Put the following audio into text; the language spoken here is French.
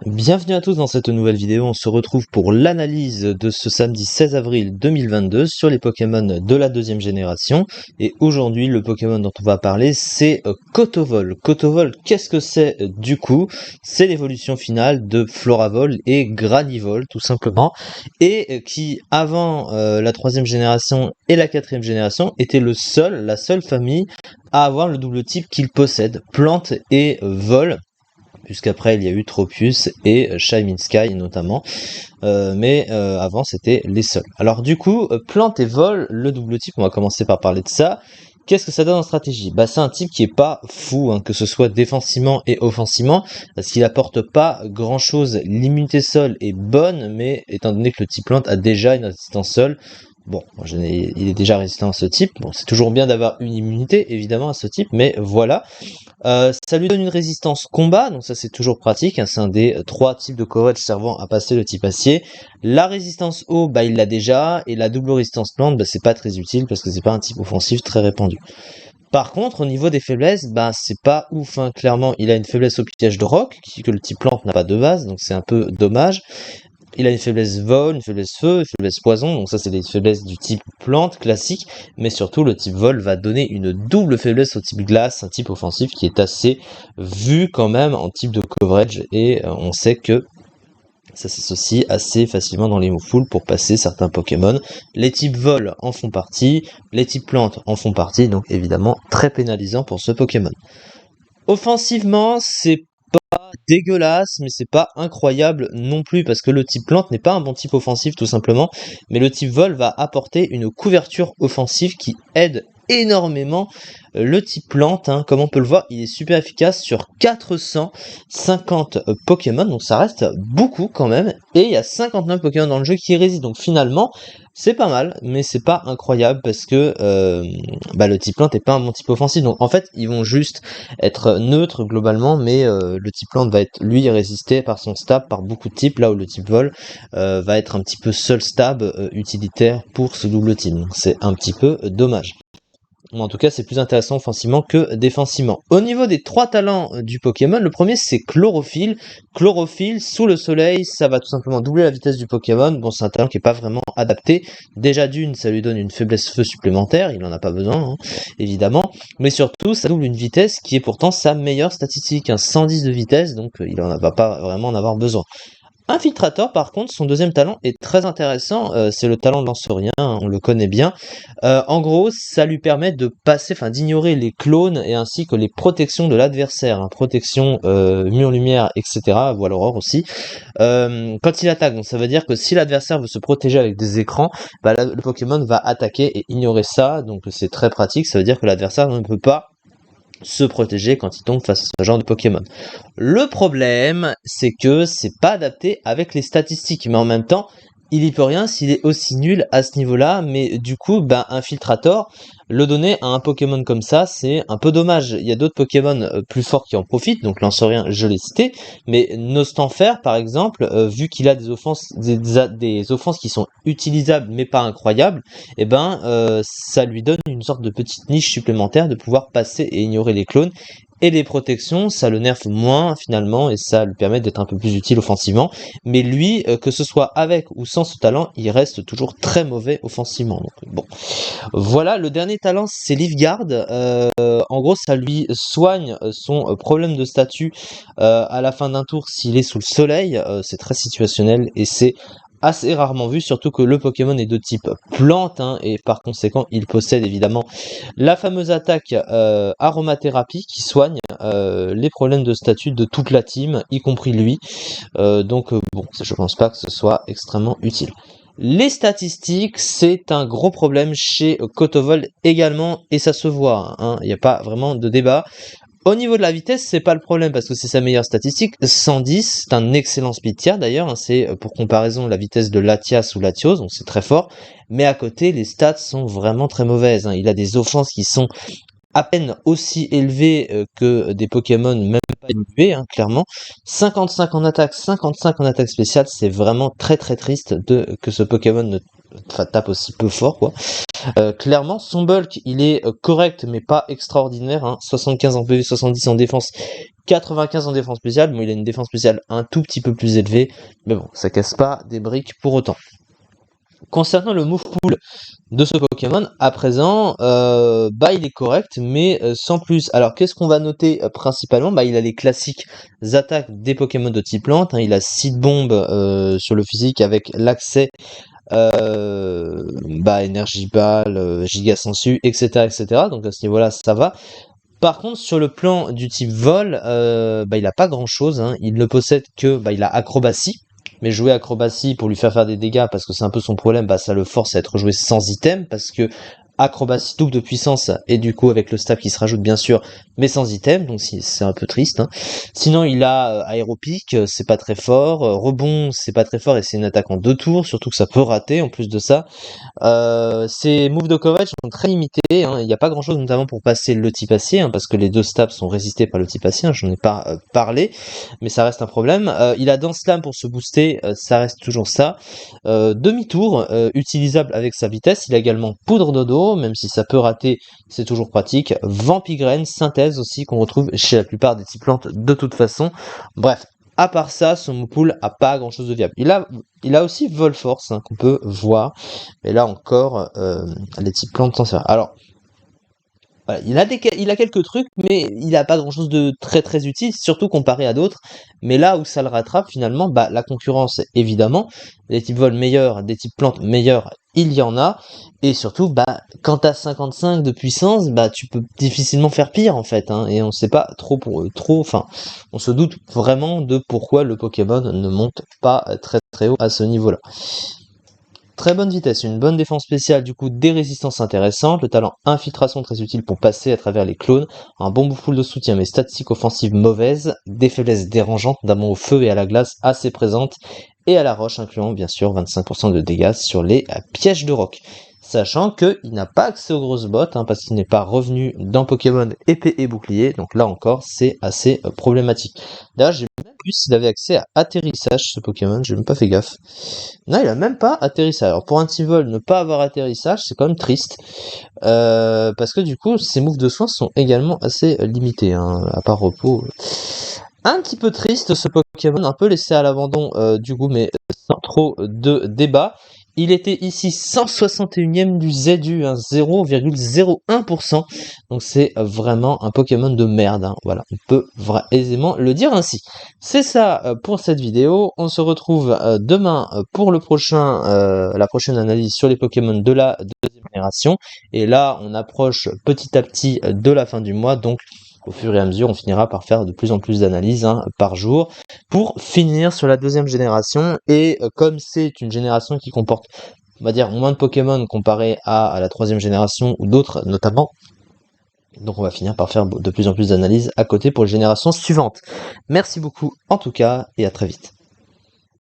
Bienvenue à tous dans cette nouvelle vidéo, on se retrouve pour l'analyse de ce samedi 16 avril 2022 sur les Pokémon de la deuxième génération. Et aujourd'hui, le Pokémon dont on va parler, c'est Kotovol. Kotovol, qu'est-ce que c'est du coup? C'est l'évolution finale de Floravol et Granivol, tout simplement. Et qui, avant la troisième génération et la quatrième génération, était la seule famille à avoir le double type qu'il possède, plante et vol. Puisqu'après il y a eu Tropius et Shining Sky notamment, mais avant c'était les seuls. Alors du coup, plante et vol, le double type, on va commencer par parler de ça. Qu'est-ce que ça donne en stratégie? Bah c'est un type qui est pas fou, hein, que ce soit défensivement et offensivement, parce qu'il apporte pas grand chose. L'immunité sol est bonne, mais étant donné que le type plante a déjà une résistance sol, bon, il est déjà résistant à ce type. Bon, c'est toujours bien d'avoir une immunité, évidemment, à ce type, mais voilà. Ça lui donne une résistance combat, donc ça c'est toujours pratique, hein, c'est un des trois types de coverage servant à passer le type acier. La résistance eau, bah il l'a déjà, et la double résistance plante, bah c'est pas très utile parce que c'est pas un type offensif très répandu. Par contre, au niveau des faiblesses, bah c'est pas ouf, hein. Clairement, il a une faiblesse au piège de roc, que le type plante n'a pas de base, donc c'est un peu dommage. Il a une faiblesse vol, une faiblesse feu, une faiblesse poison, donc ça c'est des faiblesses du type plante classique, mais surtout le type vol va donner une double faiblesse au type glace, un type offensif qui est assez vu quand même en type de coverage, et on sait que ça s'associe assez facilement dans les moves full pour passer certains Pokémon. Les types vol en font partie, les types plantes en font partie, donc évidemment très pénalisant pour ce Pokémon. Offensivement, c'est dégueulasse, mais c'est pas incroyable non plus, parce que le type plante n'est pas un bon type offensif tout simplement, mais le type vol va apporter une couverture offensive qui aide énormément le type plante, hein. Comme on peut le voir, il est super efficace sur 450 Pokémon, donc ça reste beaucoup quand même, et il y a 59 Pokémon dans le jeu qui résistent, donc finalement c'est pas mal, mais c'est pas incroyable parce que le type plante est pas un bon type offensif, donc en fait ils vont juste être neutres globalement, mais le type plante va être lui résisté par son stab par beaucoup de types, là où le type vol va être un petit peu seul stab utilitaire pour ce double type, donc c'est un petit peu dommage. En tout cas, c'est plus intéressant offensivement que défensivement. Au niveau des trois talents du Pokémon, le premier c'est Chlorophylle. Chlorophylle, sous le soleil, ça va tout simplement doubler la vitesse du Pokémon. Bon, c'est un talent qui est pas vraiment adapté. Déjà d'une, ça lui donne une faiblesse feu supplémentaire, il en a pas besoin, hein, évidemment. Mais surtout, ça double une vitesse qui est pourtant sa meilleure statistique, un 110 de vitesse, donc il va pas vraiment en avoir besoin. Infiltrator, par contre, son deuxième talent est très intéressant, c'est le talent de Lancerien, hein, on le connaît bien. En gros, ça lui permet de passer, d'ignorer les clones et ainsi que les protections de l'adversaire, hein, protection, mur lumière, etc. Voile aurore aussi. Quand il attaque, donc ça veut dire que si l'adversaire veut se protéger avec des écrans, le Pokémon va attaquer et ignorer ça, donc c'est très pratique. Ça veut dire que l'adversaire ne peut pas se protéger quand il tombe face à ce genre de Pokémon. Le problème, c'est que c'est pas adapté avec les statistiques, mais en même temps, il y peut rien s'il est aussi nul à ce niveau-là, mais du coup, Infiltrator, le donner à un Pokémon comme ça, c'est un peu dommage. Il y a d'autres Pokémon plus forts qui en profitent, donc Lancerien, je l'ai cité, mais Nostanfer, par exemple, vu qu'il a des offenses qui sont utilisables mais pas incroyables, ça lui donne une sorte de petite niche supplémentaire de pouvoir passer et ignorer les clones. Et les protections, ça le nerfe moins finalement, et ça lui permet d'être un peu plus utile offensivement. Mais lui, que ce soit avec ou sans ce talent, il reste toujours très mauvais offensivement. Donc, bon, voilà. Le dernier talent, c'est Leafguard. En gros, ça lui soigne son problème de statut à la fin d'un tour s'il est sous le soleil. C'est très situationnel et c'est assez rarement vu, surtout que le Pokémon est de type plante, hein, et par conséquent il possède évidemment la fameuse attaque aromathérapie qui soigne les problèmes de statut de toute la team, y compris lui. Bon, je pense pas que ce soit extrêmement utile. Les statistiques, c'est un gros problème chez Kotovol également, et ça se voit, hein, il n'y a pas vraiment de débat. Au niveau de la vitesse, c'est pas le problème parce que c'est sa meilleure statistique. 110, c'est un excellent speed tier d'ailleurs, hein, c'est pour comparaison la vitesse de Latias ou Latios, donc c'est très fort. Mais à côté, les stats sont vraiment très mauvaises, hein. Il a des offenses qui sont à peine aussi élevées que des Pokémon même pas évolués, hein, clairement. 55 en attaque, 55 en attaque spéciale, c'est vraiment très très triste que ce Pokémon tape aussi peu fort, quoi. Clairement, son bulk, il est correct, mais pas extraordinaire, hein. 75 en PV, 70 en défense, 95 en défense spéciale. Bon, il a une défense spéciale un tout petit peu plus élevée, mais bon, ça casse pas des briques pour autant. Concernant le move pool de ce Pokémon, à présent, il est correct, mais sans plus. Alors, qu'est-ce qu'on va noter principalement? Il a les classiques attaques des Pokémon de type plante, hein. Il a Seed Bomb sur le physique avec l'accès Énergie Ball, Giga Sensu, etc., etc. Donc à ce niveau-là, ça va. Par contre, sur le plan du type vol, il a pas grand-chose, hein. Il ne possède que, il a acrobatie. Mais jouer acrobatie pour lui faire des dégâts, parce que c'est un peu son problème, ça le force à être joué sans item, parce que acrobatie double de puissance, et du coup avec le stab qui se rajoute bien sûr, mais sans item, donc c'est un peu triste, hein. Sinon il a aéropique, c'est pas très fort, rebond c'est pas très fort, et c'est une attaque en 2 tours, surtout que ça peut rater en plus de ça. Ses moves de coverage sont très limités, hein. Il n'y a pas grand chose notamment pour passer le type acier, hein, parce que les deux stabs sont résistés par le type acier, hein, j'en ai pas parlé, mais ça reste un problème. Il a Dance Slam pour se booster, ça reste toujours ça. Demi-tour, utilisable avec sa vitesse. Il a également Poudre Dodo, même si ça peut rater, c'est toujours pratique. Vampigraine, Synthèse aussi, qu'on retrouve chez la plupart des types plantes de toute façon. Bref. À part ça, son move pool a pas grand chose de viable. Il a aussi Vol Force, hein, qu'on peut voir. Mais là encore, les types plantes s'en servent. Alors, voilà, il a quelques trucs, mais il a pas grand chose de très très utile, surtout comparé à d'autres. Mais là où ça le rattrape finalement, la concurrence évidemment, des types vol meilleurs, des types plantes meilleurs, il y en a. Et surtout, quand t'as 55 de puissance, tu peux difficilement faire pire en fait, hein, et on sait pas enfin, on se doute vraiment de pourquoi le Pokémon ne monte pas très très haut à ce niveau-là. Très bonne vitesse, une bonne défense spéciale, du coup des résistances intéressantes, le talent infiltration très utile pour passer à travers les clones, un bon bouffle de soutien mais statistiques offensives mauvaises, des faiblesses dérangeantes, notamment au feu et à la glace assez présentes, et à la roche incluant bien sûr 25% de dégâts sur les pièges de roc. Sachant qu'il n'a pas accès aux grosses bottes, hein, parce qu'il n'est pas revenu dans Pokémon épée et bouclier, donc là encore c'est assez problématique. D'ailleurs j'ai même vu s'il avait accès à atterrissage ce Pokémon, j'ai même pas fait gaffe. Non, il a même pas atterrissage. Alors pour un T-Vol, ne pas avoir atterrissage, c'est quand même triste. Parce que du coup, ses moves de soins sont également assez limités, hein, à part repos. Un petit peu triste ce Pokémon, un peu laissé à l'abandon du coup, mais sans trop de débat. Il était ici 161ème du ZU, hein, 0,01%. Donc c'est vraiment un Pokémon de merde, hein. Voilà, on peut aisément le dire ainsi. C'est ça pour cette vidéo. On se retrouve demain pour la prochaine analyse sur les Pokémon de la deuxième génération. Et là, on approche petit à petit de la fin du mois, donc au fur et à mesure, on finira par faire de plus en plus d'analyses, hein, par jour, pour finir sur la deuxième génération. Et comme c'est une génération qui comporte, on va dire, moins de Pokémon comparé à la troisième génération ou d'autres notamment, donc on va finir par faire de plus en plus d'analyses à côté pour les générations suivantes. Merci beaucoup en tout cas et à très vite.